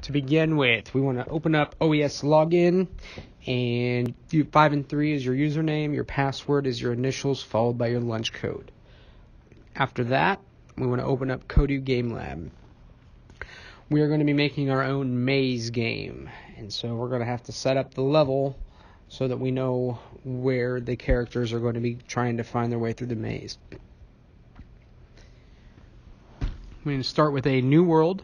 to begin with, we want to open up OES login, and 5 and 3 is your username, your password is your initials followed by your lunch code. After that, we want to open up Kodu Game Lab. We are going to be making our own maze game, and so we're going to have to set up the level so that we know where the characters are going to be trying to find their way through the maze. We're going to start with a new world,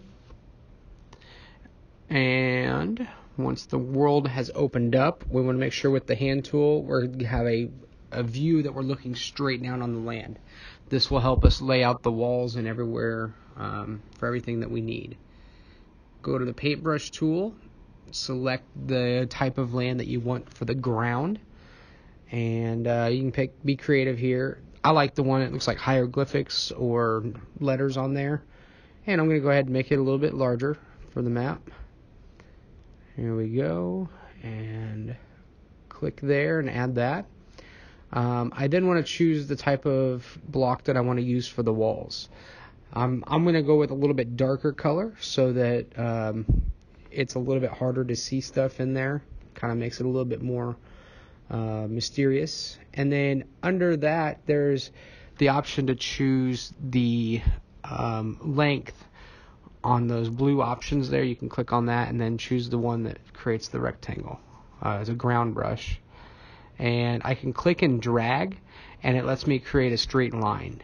and once the world has opened up, we want to make sure with the hand tool we have a view that we're looking straight down on the land. This will help us lay out the walls and everywhere for everything that we need. Go to the paintbrush tool, select the type of land that you want for the ground, and you can be creative here. I like the one that looks like hieroglyphics or letters on there, and I'm going to go ahead and make it a little bit larger for the map. Here we go, and click there and add that. I then want to choose the type of block that I want to use for the walls. I'm going to go with a little bit darker color so that it's a little bit harder to see stuff in there. Kind of makes it a little bit more mysterious. And then under that, there's the option to choose the length on those blue options there. You can click on that and then choose the one that creates the rectangle as a ground brush. And I can click and drag, and it lets me create a straight line.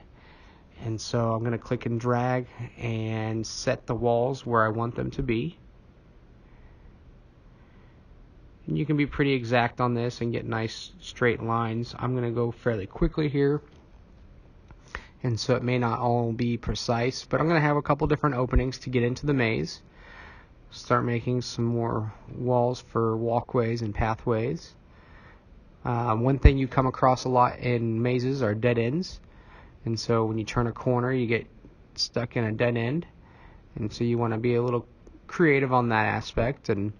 And so I'm going to click and drag and set the walls where I want them to be. And you can be pretty exact on this and get nice straight lines. I'm going to go fairly quickly here, and so it may not all be precise, but I'm going to have a couple different openings to get into the maze. Start making some more walls for walkways and pathways. One thing you come across a lot in mazes are dead ends, and so when you turn a corner you get stuck in a dead end, and so you want to be a little creative on that aspect and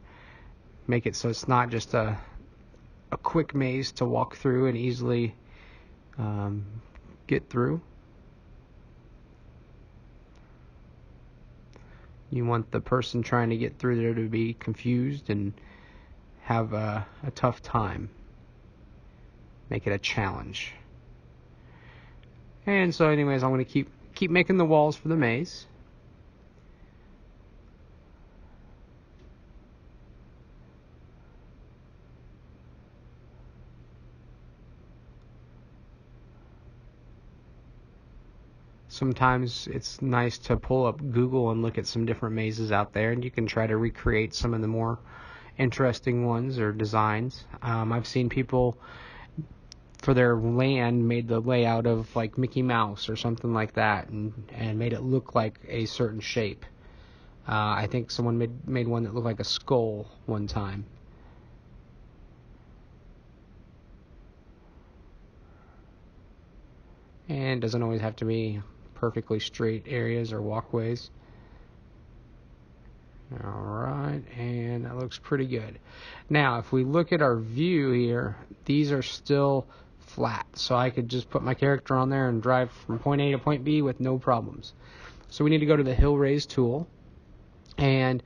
make it so it's not just a quick maze to walk through and easily get through. You want the person trying to get through there to be confused and have a tough time. Make it a challenge. And so anyways, I'm going to keep making the walls for the maze. Sometimes it's nice to pull up Google and look at some different mazes out there, and you can try to recreate some of the more interesting ones or designs. I've seen people for their land made the layout of like Mickey Mouse or something like that, and made it look like a certain shape. I think someone made one that looked like a skull one time. And it doesn't always have to be perfectly straight areas or walkways. Alright, and that looks pretty good. Now, if we look at our view here, these are still flat, so I could just put my character on there and drive from point A to point B with no problems. So we need to go to the hill raise tool, and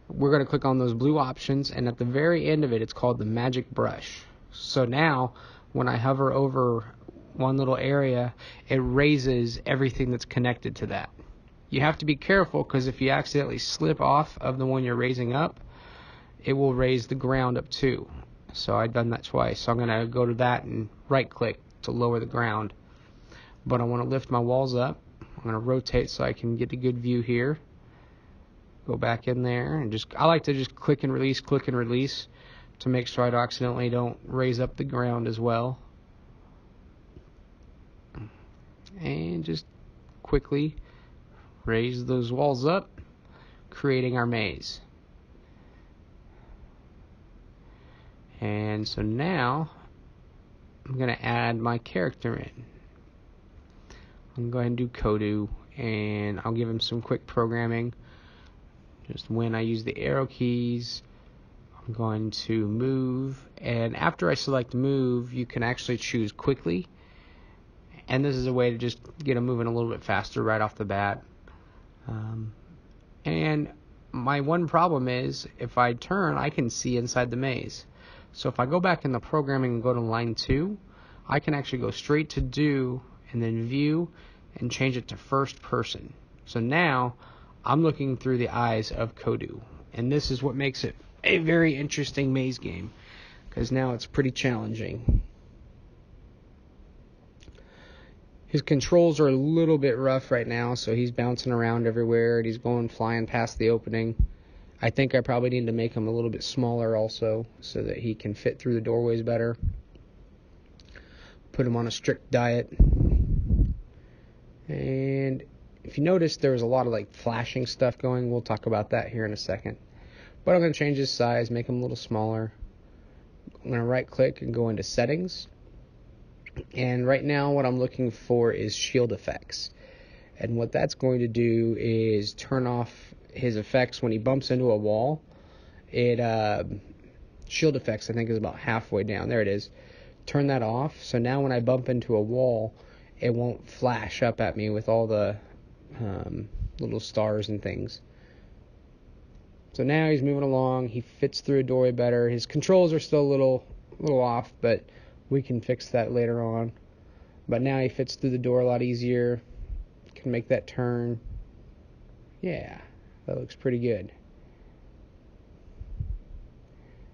we're going to click on those blue options, and at the very end of it, it's called the magic brush. So now when I hover over one little area, it raises everything that's connected to that. You have to be careful, because if you accidentally slip off of the one you're raising up, it will raise the ground up too. So I've done that twice. So I'm going to go to that and right click to lower the ground. But I want to lift my walls up. I'm going to rotate so I can get a good view here. Go back in there and I like to just click and release to make sure I accidentally don't raise up the ground as well. And just quickly raise those walls up, creating our maze. And so now I'm going to add my character in. I'm going to go ahead and do Kodu, and I'll give him some quick programming. Just when I use the arrow keys, I'm going to move, and after I select move, you can actually choose quickly. And this is a way to just get them moving a little bit faster right off the bat. And my one problem is if I turn, I can see inside the maze. So if I go back in the programming and go to line 2, I can actually go straight to do and then view and change it to first person. So now I'm looking through the eyes of Kodu. And this is what makes it a very interesting maze game, because now it's pretty challenging. His controls are a little bit rough right now, so he's bouncing around everywhere and he's going flying past the opening. I think I probably need to make him a little bit smaller also so that he can fit through the doorways better. Put him on a strict diet. And if you notice, there was a lot of like flashing stuff going. We'll talk about that here in a second. But I'm going to change his size, make him a little smaller. I'm going to right click and go into settings. And right now what I'm looking for is shield effects. And what that's going to do is turn off his effects when he bumps into a wall. Shield effects I think is about halfway down. There it is. Turn that off. So now when I bump into a wall, it won't flash up at me with all the little stars and things. So now he's moving along. He fits through a doorway better. His controls are still a little off, but we can fix that later on. But now he fits through the door a lot easier. Can make that turn. Yeah, that looks pretty good.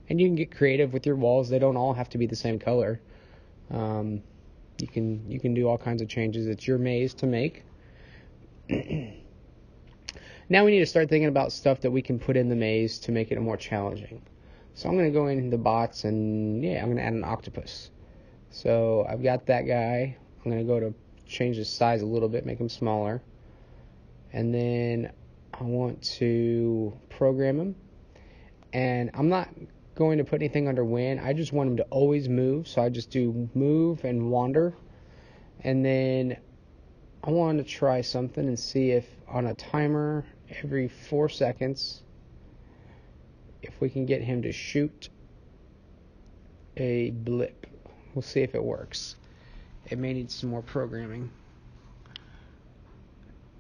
And you can get creative with your walls. They don't all have to be the same color. You can do all kinds of changes. It's your maze to make. Now we need to start thinking about stuff that we can put in the maze to make it more challenging. So I'm going to go into bots and I'm going to add an octopus. So I've got that guy. I'm going to go to change his size a little bit, make him smaller. And then I want to program him. And I'm not going to put anything under win. I just want him to always move. So I just do move and wander. And then I want to try something and see if on a timer every 4 seconds, if we can get him to shoot a blip. We'll see if it works. It may need some more programming.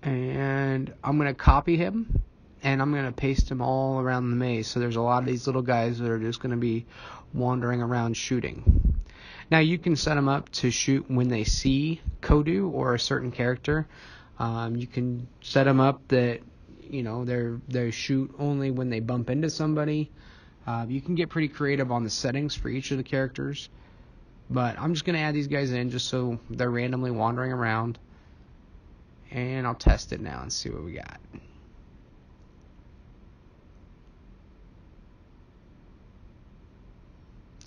And I'm going to copy him and I'm going to paste him all around the maze. So there's a lot of these little guys that are just going to be wandering around shooting. Now you can set them up to shoot when they see Kodu or a certain character. You can set them up that they shoot only when they bump into somebody. You can get pretty creative on the settings for each of the characters. But I'm just going to add these guys in just so they're randomly wandering around. And I'll test it now and see what we got.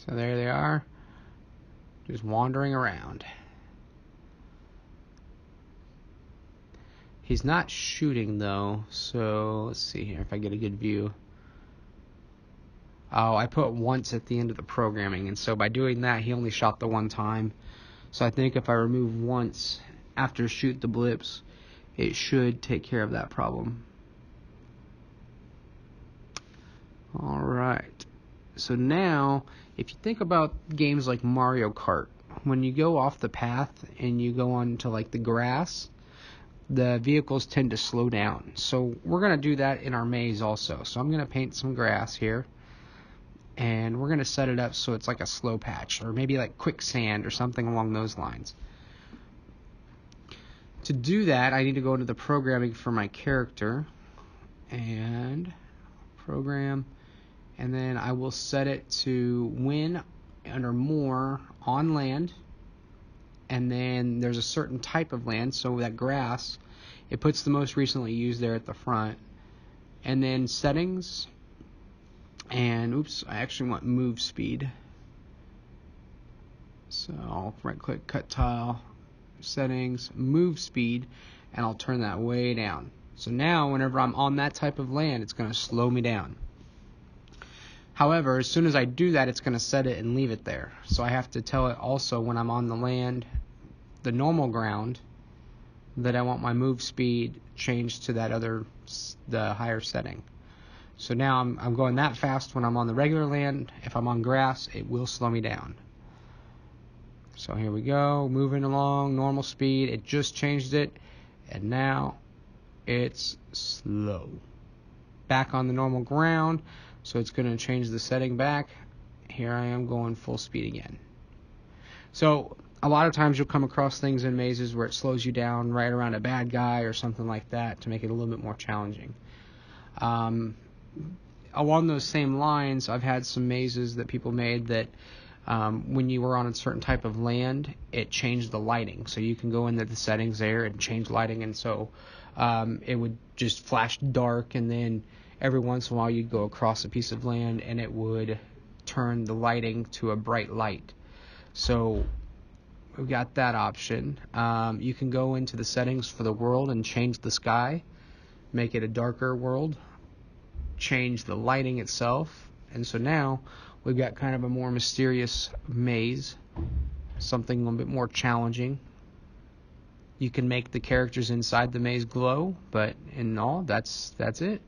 So there they are, just wandering around. He's not shooting though, so let's see here if I get a good view. Oh, I put once at the end of the programming, and so by doing that, he only shot the one time. So I think if I remove once after shoot the blips, it should take care of that problem. Alright, so now, if you think about games like Mario Kart, when you go off the path and you go onto like the grass, the vehicles tend to slow down. So we're going to do that in our maze also. So I'm going to paint some grass here. And we're going to set it up so it's like a slow patch, or maybe like quicksand or something along those lines. To do that, I need to go into the programming for my character and program, and then I will set it to when under more on land, and then there's a certain type of land, so that grass, it puts the most recently used there at the front, and then settings. And oops, I actually want move speed. So I'll right click, cut tile, settings, move speed, and I'll turn that way down. So now whenever I'm on that type of land, it's going to slow me down. However, as soon as I do that, it's going to set it and leave it there. So I have to tell it also when I'm on the land, the normal ground, that I want my move speed changed to the higher setting. So now I'm going that fast when I'm on the regular land. If I'm on grass, it will slow me down. So here we go, moving along, normal speed. It just changed it, and now it's slow. back on the normal ground, so it's going to change the setting back. Here I am going full speed again. So a lot of times you'll come across things in mazes where it slows you down right around a bad guy or something like that to make it a little bit more challenging. Along those same lines, I've had some mazes that people made that when you were on a certain type of land, it changed the lighting. So you can go into the settings there and change lighting, and so it would just flash dark, and then every once in a while you'd go across a piece of land and it would turn the lighting to a bright light. So we've got that option. You can go into the settings for the world and change the sky, make it a darker world, change the lighting itself, and so now we've got kind of a more mysterious maze, something a little bit more challenging. You can make the characters inside the maze glow, but in all, that's it.